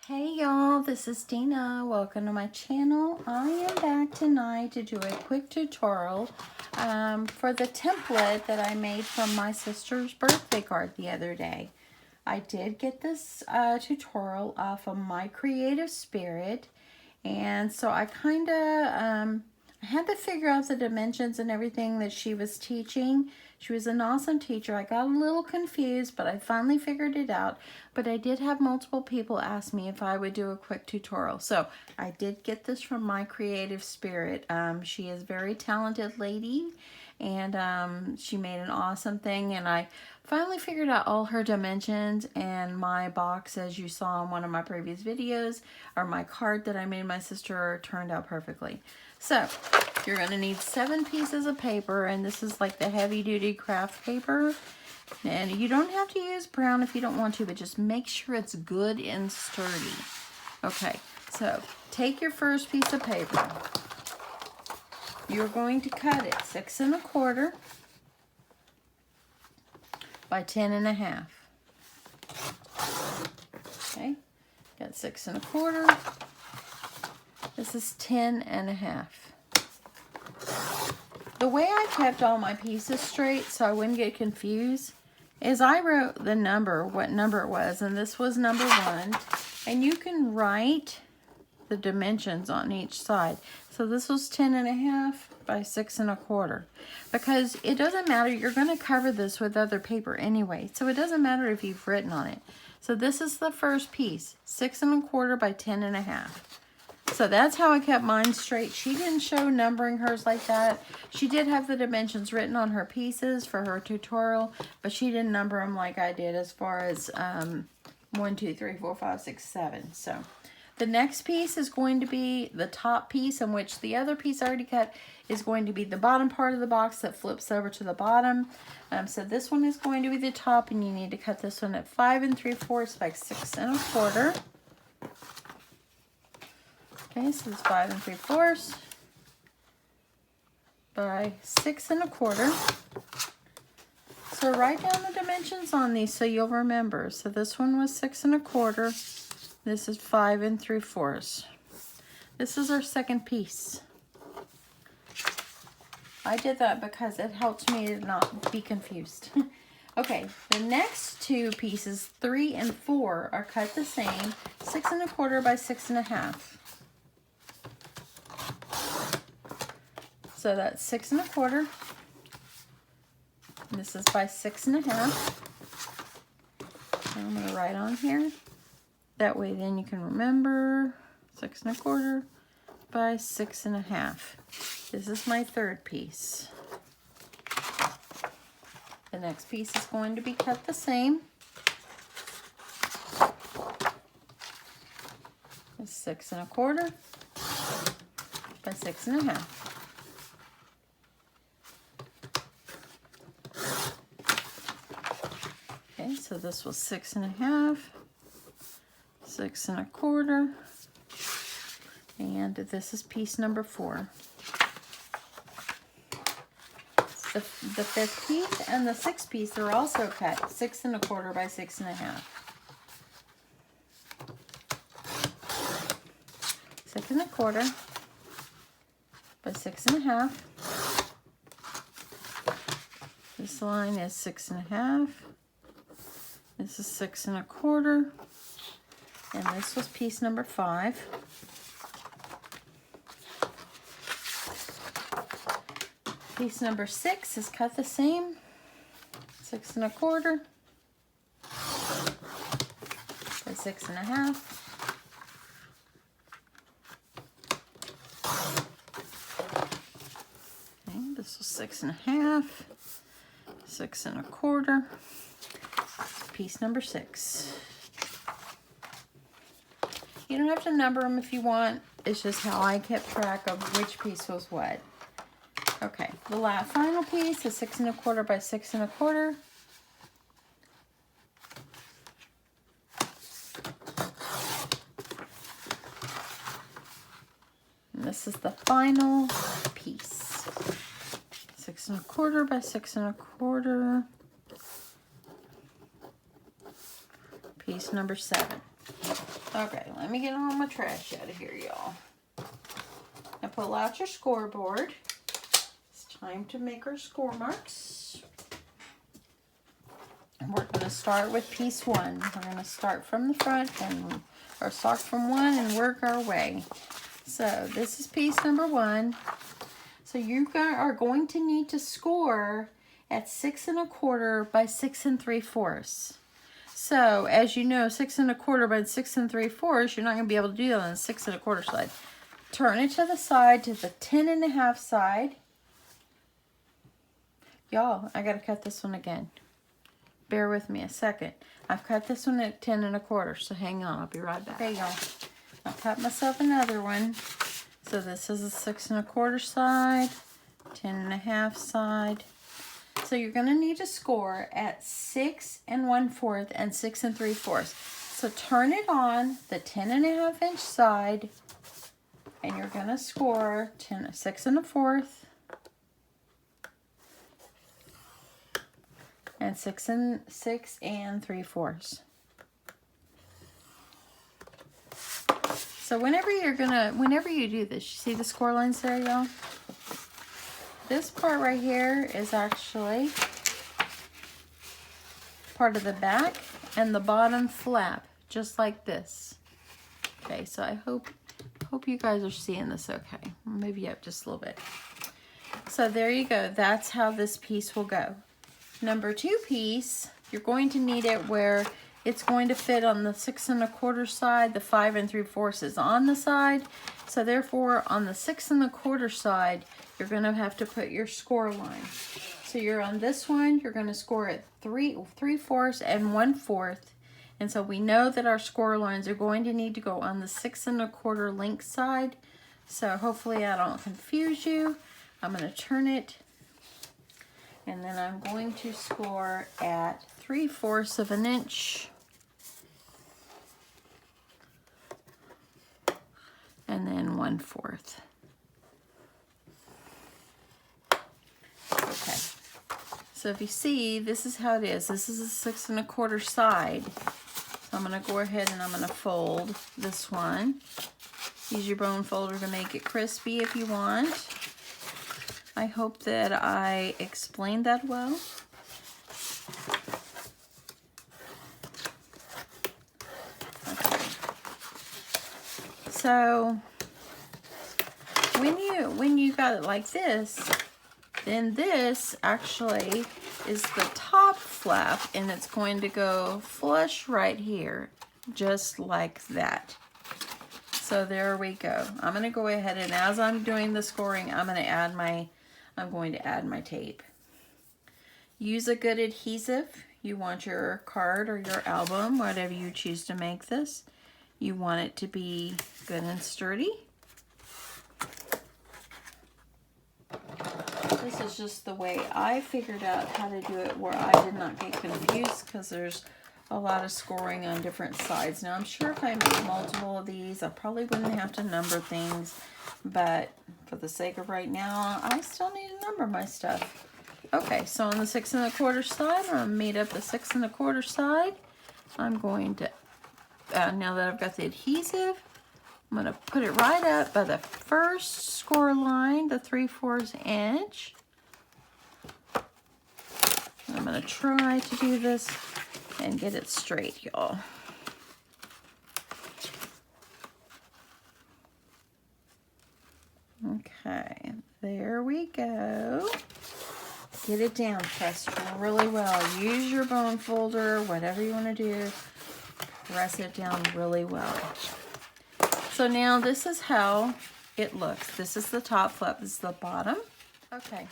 Hey y'all, this is Dina. Welcome to my channel. I am back tonight to do a quick tutorial for the template that I made from my sister's birthday card the other day. I did get this tutorial off of My Creative Spirit, and so I kind of I had to figure out the dimensions and everything that she was teaching. She was an awesome teacher. I got a little confused, but I finally figured it out. But I did have multiple people ask me if I would do a quick tutorial. So I did get this from My Creative Spirit. She is a very talented lady, and she made an awesome thing. And I finally figured out all her dimensions, and my box, as you saw in one of my previous videos, or my card that I made my sister, turned out perfectly. So you're going to need 7 pieces of paper, and this is like the heavy duty craft paper. And you don't have to use brown if you don't want to, but just make sure it's good and sturdy. Okay, so take your first piece of paper. You're going to cut it 6 1/4 by 10 1/2. Okay, got 6 1/4. This is 10 1/2. The way I kept all my pieces straight so I wouldn't get confused is I wrote the number, what number it was, and this was number 1. And you can write the dimensions on each side. So this was 10 1/2 by 6 1/4. Because it doesn't matter, you're going to cover this with other paper anyway. So it doesn't matter if you've written on it. So this is the first piece, 6 1/4 by 10 1/2. So that's how I kept mine straight. She didn't show numbering hers like that. She did have the dimensions written on her pieces for her tutorial, but she didn't number them like I did as far as 1, 2, 3, 4, 5, 6, 7. So the next piece is going to be the top piece, in which the other piece I already cut is going to be the bottom part of the box that flips over to the bottom. So this one is going to be the top, and you need to cut this one at 5 3/4 by 6 1/4. Okay, so it's 5 3/4 by 6 1/4. So write down the dimensions on these so you'll remember. So this one was 6 1/4. This is 5 3/4. This is our second piece. I did that because it helps me to not be confused. Okay, the next 2 pieces, 3 and 4, are cut the same, 6 1/4 by 6 1/2. So that's 6 1/4. This is by 6 1/2. I'm going to write on here. That way then you can remember 6 1/4 by 6 1/2. This is my third piece. The next piece is going to be cut the same. It's 6 1/4 by 6 1/2. Okay, so this was 6 1/2, 6 1/4, and this is piece number 4. The 5th piece and the 6th piece are also cut 6 1/4 by 6 1/2. 6 1/4 by 6 1/2. This line is 6 1/2. This is 6 1/4. And this was piece number 5. Piece number 6 is cut the same, 6 1/4 by 6 1/2. Okay, this was 6 1/2, 6 1/4. Piece number 6. You don't have to number them if you want. It's just how I kept track of which piece was what. Okay, the last final piece is 6 1/4 by 6 1/4. And this is the final piece. 6 1/4 by 6 1/4. Piece number 7. Okay, let me get all my trash out of here, y'all. Now pull out your scoreboard. It's time to make our score marks. And we're going to start with piece 1. We're going to start from the front or start from 1 and work our way. So this is piece number 1. So you are going to need to score at 6 1/4 by 6 3/4. So as you know, 6 1/4 by 6 3/4, you're not going to be able to do that on the 6 1/4 side. Turn it to the side, to the 10 1/2 side. Y'all, I got to cut this one again. Bear with me a second. I've cut this one at 10 1/4, so hang on, I'll be right back. Okay, y'all. I'll cut myself another one. So this is a 6 1/4 side, 10 1/2 side. So you're going to need to score at 6 1/4 and 6 3/4. So turn it on the 10 1/2 inch side, and you're going to score 6 1/4 and 6 3/4. So whenever you do this, you see the score lines there, y'all? This part right here is actually part of the back and the bottom flap, just like this. Okay, so I hope you guys are seeing this okay. Maybe up just a little bit. So there you go. That's how this piece will go. Number 2 piece, you're going to need it where it's going to fit on the 6 1/4 side, the 5 3/4 is on the side. So therefore, on the 6 1/4 side, you're going to have to put your score line. So you're on this one, you're going to score at 3/4 and 1/4. And so we know that our score lines are going to need to go on the 6 1/4 length side. So hopefully I don't confuse you. I'm going to turn it. And then I'm going to score at 3/4 of an inch. And then 1/4. Okay. So if you see, this is how it is. This is a 6 1/4 side. So I'm going to go ahead and I'm going to fold this one. Use your bone folder to make it crispy if you want. I hope that I explained that well. Okay. So when you got it like this, then this actually is the top flap, and it's going to go flush right here, just like that. So there we go. I'm going to go ahead and as I'm doing the scoring, I'm going to add my tape. Use a good adhesive. You want your card or your album, whatever you choose to make this. You want it to be good and sturdy. This is just the way I figured out how to do it where I did not get confused, because there's a lot of scoring on different sides. Now I'm sure if I made multiple of these, I probably wouldn't have to number things, but for the sake of right now, I still need to number my stuff. Okay, so on the 6 1/4 side, I'm going to meet up the 6 1/4 side. I'm going to, now that I've got the adhesive, I'm going to put it right up by the first score line, the 3/4 inch. I'm going to try to do this and get it straight, y'all. Okay, there we go. Get it down, press really well. Use your bone folder, whatever you want to do. Press it down really well. So now this is how it looks. This is the top flap, this is the bottom. Okay,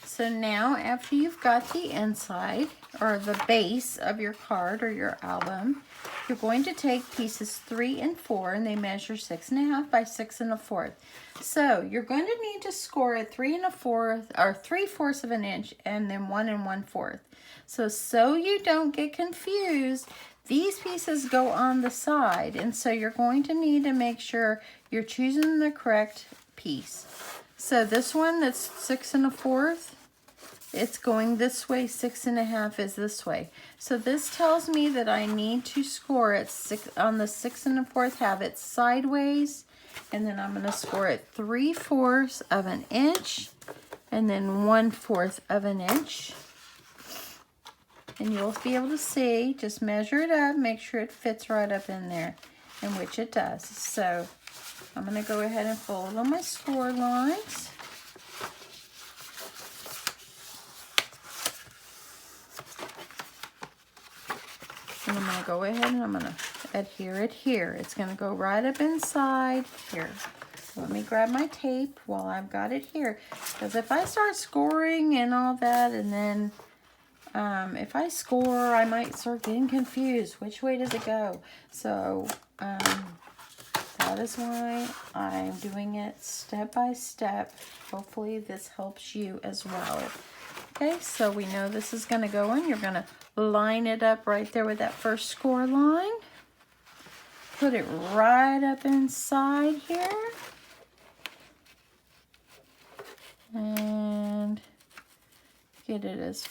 so now after you've got the inside or the base of your card or your album, you're going to take pieces 3 and 4, and they measure 6 1/2 by 6 1/4. So you're going to need to score at 3 1/4 or 3/4 of an inch, and then 1 1/4. So you don't get confused, these pieces go on the side, and so you're going to need to make sure you're choosing the correct piece. So this one that's 6 1/4, it's going this way, 6.5 is this way. So this tells me that I need to score it on the 6 1/4 half. It's sideways, and then I'm going to score it 3/4 of an inch, and then 1/4 of an inch. And you'll be able to see, just measure it up, make sure it fits right up in there, in which it does. So I'm going to go ahead and fold on my score lines. And I'm going to go ahead and I'm going to adhere it here. It's going to go right up inside here. Let me grab my tape while I've got it here. Because if I start scoring and all that, and then if I score, I might start getting confused. Which way does it go? So that is why I'm doing it step by step. Hopefully this helps you as well. Okay, so we know this is going to go in. You're going to line it up right there with that first score line. Put it right up inside here. And get it as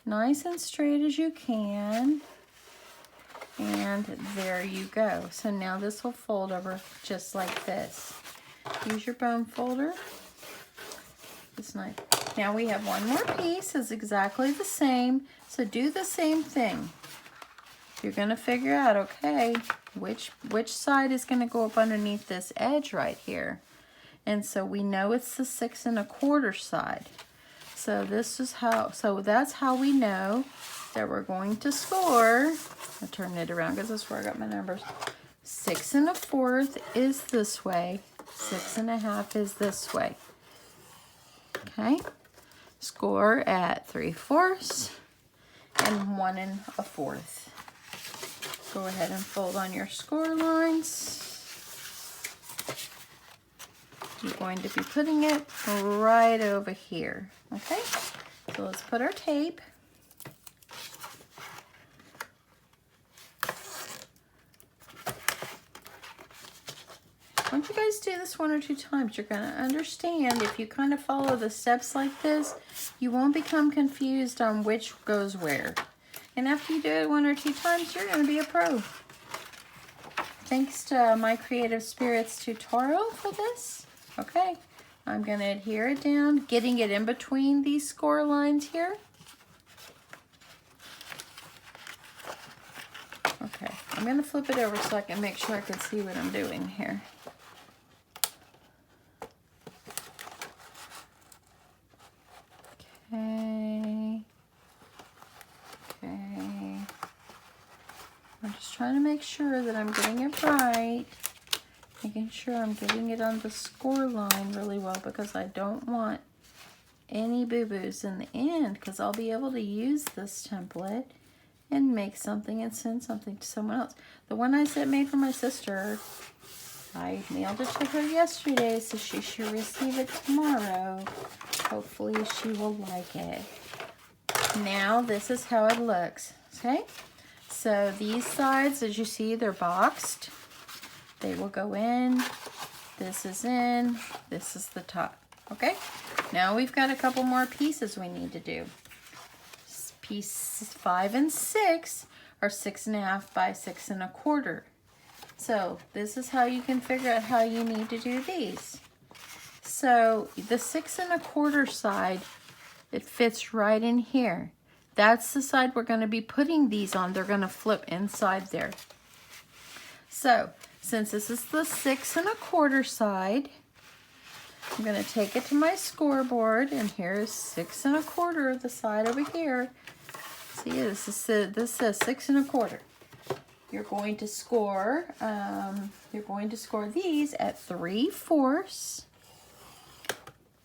nice and straight as you can. And there you go. So now this will fold over just like this. Use your bone folder. It's nice. Now we have one more piece. It's exactly the same. So do the same thing. You're going to figure out, okay, which side is going to go up underneath this edge right here. And so we know it's the 6 1/4 side. So this is how, so that's how we know that we're going to score. I'll turn it around because that's where I got my numbers. 6 1/4 is this way. 6 1/2 is this way. Okay. Score at 3/4 and 1 1/4. Go ahead and fold on your score lines. You're going to be putting it right over here. Okay. So let's put our tape. Once you guys do this 1 or 2 times, you're going to understand. If you kind of follow the steps like this, you won't become confused on which goes where. And after you do it 1 or 2 times, you're going to be a pro. Thanks to my Creative Spirits tutorial for this. Okay, I'm going to adhere it down, getting it in between these score lines here. Okay, I'm going to flip it over so I can make sure I can see what I'm doing here. Okay. Okay. I'm just trying to make sure that I'm getting it right. Making sure I'm getting it on the score line really well, because I don't want any boo-boos in the end, because I'll be able to use this template and make something and send something to someone else. The one I made for my sister, I mailed it to her yesterday, so she should receive it tomorrow. Hopefully she will like it. Now this is how it looks, okay? So these sides, as you see, they're boxed. They will go in. This is in. This is the top, okay? Now we've got a couple more pieces we need to do. Pieces 5 and 6 are 6 1/2 by 6 1/4. So this is how you can figure out how you need to do these. So the 6 1/4 side, it fits right in here. That's the side we're going to be putting these on. They're going to flip inside there. So since this is the 6 1/4 side, I'm going to take it to my scoreboard, and here's 6 1/4, the side over here. See, this says 6 1/4. You're going to score. These at 3/4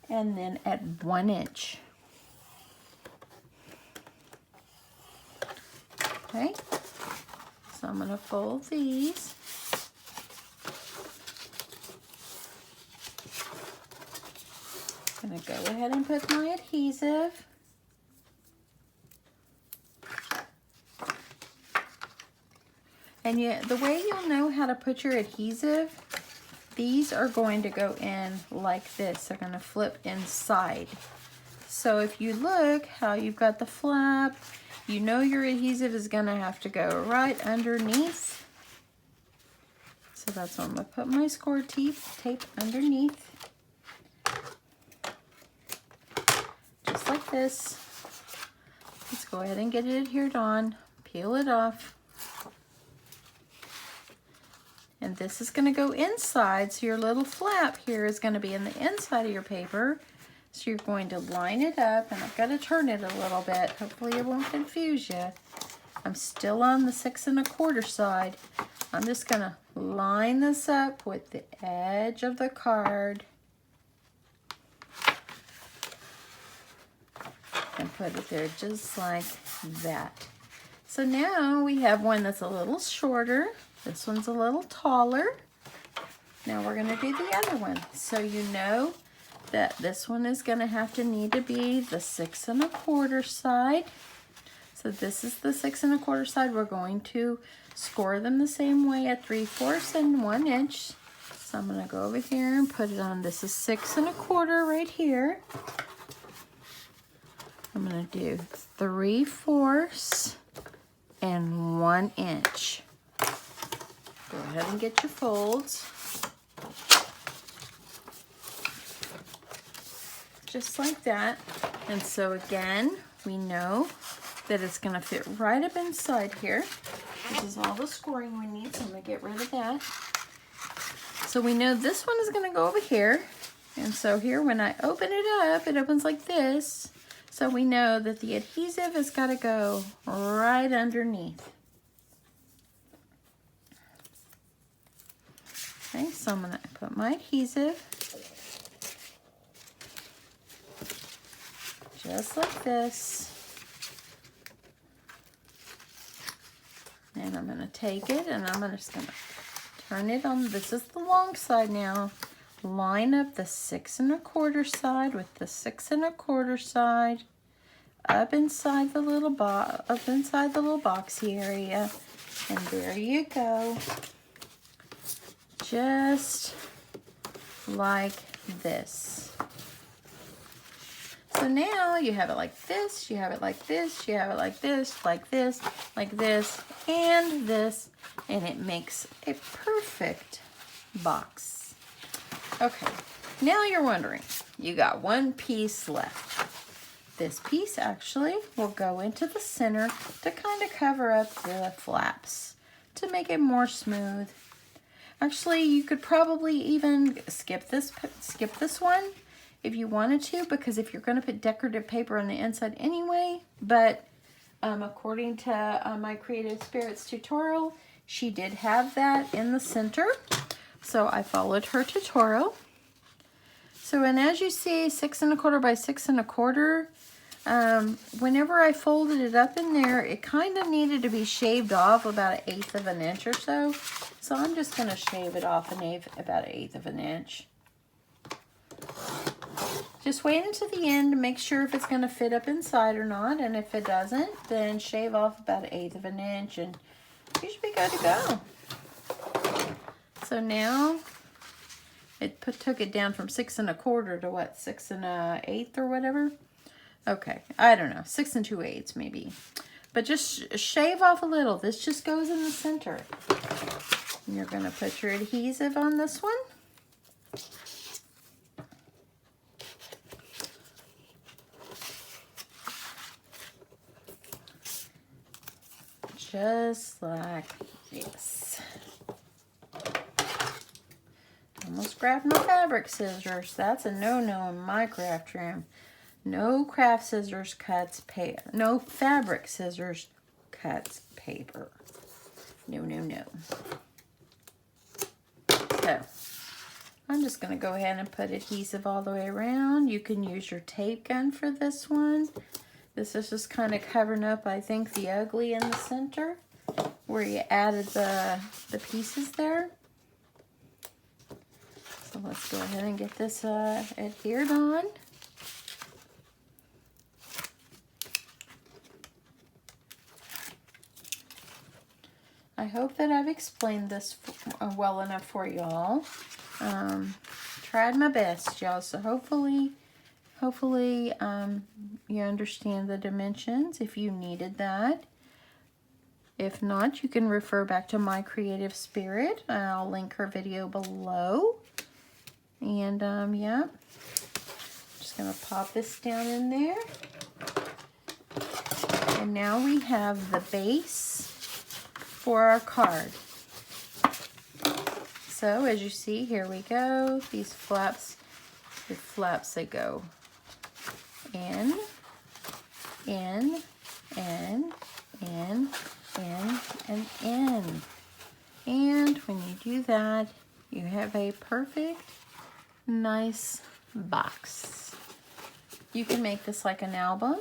and then at 1 inch. Okay. So I'm going to fold these. I'm going to go ahead and put my adhesive. And the way you'll know how to put your adhesive, these are going to go in like this. They're going to flip inside. So if you look how you've got the flap, you know your adhesive is going to have to go right underneath. So that's why I'm going to put my score tape underneath. Just like this. Let's go ahead and get it adhered on. Peel it off. And this is going to go inside, so your little flap here is going to be in the inside of your paper. So you're going to line it up, and I've got to turn it a little bit. Hopefully it won't confuse you. I'm still on the 6 1/4 side. I'm just going to line this up with the edge of the card and put it there just like that. So now we have one that's a little shorter. This one's a little taller. Now we're going to do the other one. So you know that this one is going to have to need to be the 6 1/4 side. So this is the 6 1/4 side. We're going to score them the same way at 3/4 and 1 inch. So I'm going to go over here and put it on. This is 6 1/4 right here. I'm going to do 3/4 and 1 inch. Go ahead and get your folds. Just like that. And so again, we know that it's going to fit right up inside here. This is all the scoring we need, so I'm going to get rid of that. So we know this one is going to go over here. And so here, when I open it up, it opens like this. So we know that the adhesive has got to go right underneath. Okay, so I'm going to put my adhesive just like this. And I'm going to take it and I'm just going to turn it on. This is the long side now. Line up the 6 1/4 side with the 6 1/4 side up inside the little boxy area. And there you go. Just like this. So now you have it like this, you have it like this, you have it like this, like this, like this, and this, and it makes a perfect box. Okay, now you're wondering, you got one piece left. This piece actually will go into the center to kind of cover up the flaps, to make it more smooth. Actually, you could probably even skip this one if you wanted to, because if you're going to put decorative paper on the inside anyway, but according to my Creative Spirits tutorial, she did have that in the center, so I followed her tutorial. So, and as you see, 6 1/4 by 6 1/4, whenever I folded it up in there, it kind of needed to be shaved off about 1/8 of an inch or so. So I'm just going to shave it off about 1/8 of an inch. Just wait until the end to make sure if it's going to fit up inside or not. And if it doesn't, then shave off about 1/8 of an inch and you should be good to go. So now it took it down from 6 1/4 to what, 6 1/8 or whatever? Okay, I don't know, 6 2/8 maybe. But just shave off a little. This just goes in the center. And you're going to put your adhesive on this one. Just like this. Almost grabbed my fabric scissors. That's a no-no in my craft room. No craft scissors cuts paper. No fabric scissors cuts paper. No, no, no. So, I'm just going to go ahead and put adhesive all the way around. You can use your tape gun for this one. This is just kind of covering up, I think, the ugly in the center where you added the pieces there. So let's go ahead and get this adhered on. I hope that I've explained this well enough for y'all. Tried my best, y'all, so hopefully Hopefully you understand the dimensions if you needed that. If not, you can refer back to My Creative Spirit. I'll link her video below. And yeah, just gonna pop this down in there. And now we have the base for our card. So as you see, here we go. These flaps, the flaps that go in, in, in, in, in, and in. And when you do that, you have a perfect, nice box. You can make this like an album.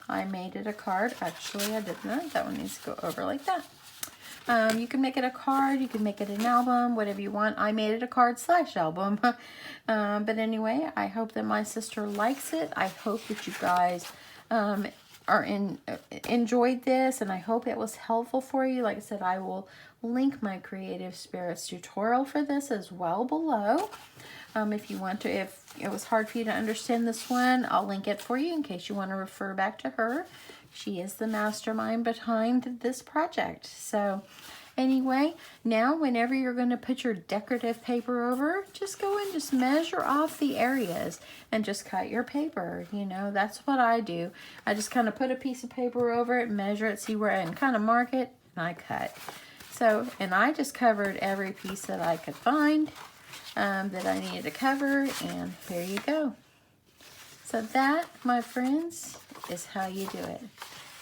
I made it a card. Actually, I didn't. That one needs to go over like that. You can make it a card. You can make it an album, whatever you want. I made it a card/album. But anyway, I hope that my sister likes it. I hope that you guys enjoyed this, and I hope it was helpful for you. Like I said, I will link my Creative Spirits tutorial for this as well below. If you want to, if it was hard for you to understand this one, I'll link it for you in case you want to refer back to her. She is the mastermind behind this project. So anyway, now whenever you're going to put your decorative paper over, just go and just measure off the areas and just cut your paper. You know, that's what I do. I just kind of put a piece of paper over it, measure it, see where, and kind of mark it, and I cut. So, and I just covered every piece that I could find that I needed to cover, and there you go. So that, my friends, is how you do it.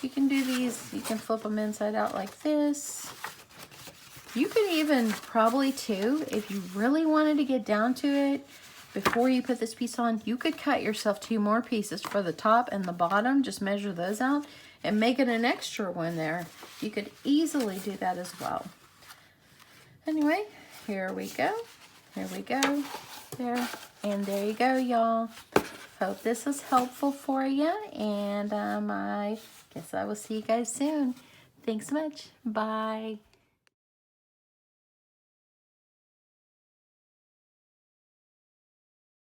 You can do these, you can flip them inside out like this. You could even probably too, if you really wanted to get down to it, before you put this piece on, you could cut yourself 2 more pieces for the top and the bottom. Just measure those out and make it an extra one there. You could easily do that as well. Anyway, here we go. Here we go. There. And there you go, y'all. Hope this was helpful for you. And I guess I will see you guys soon. Thanks so much. Bye.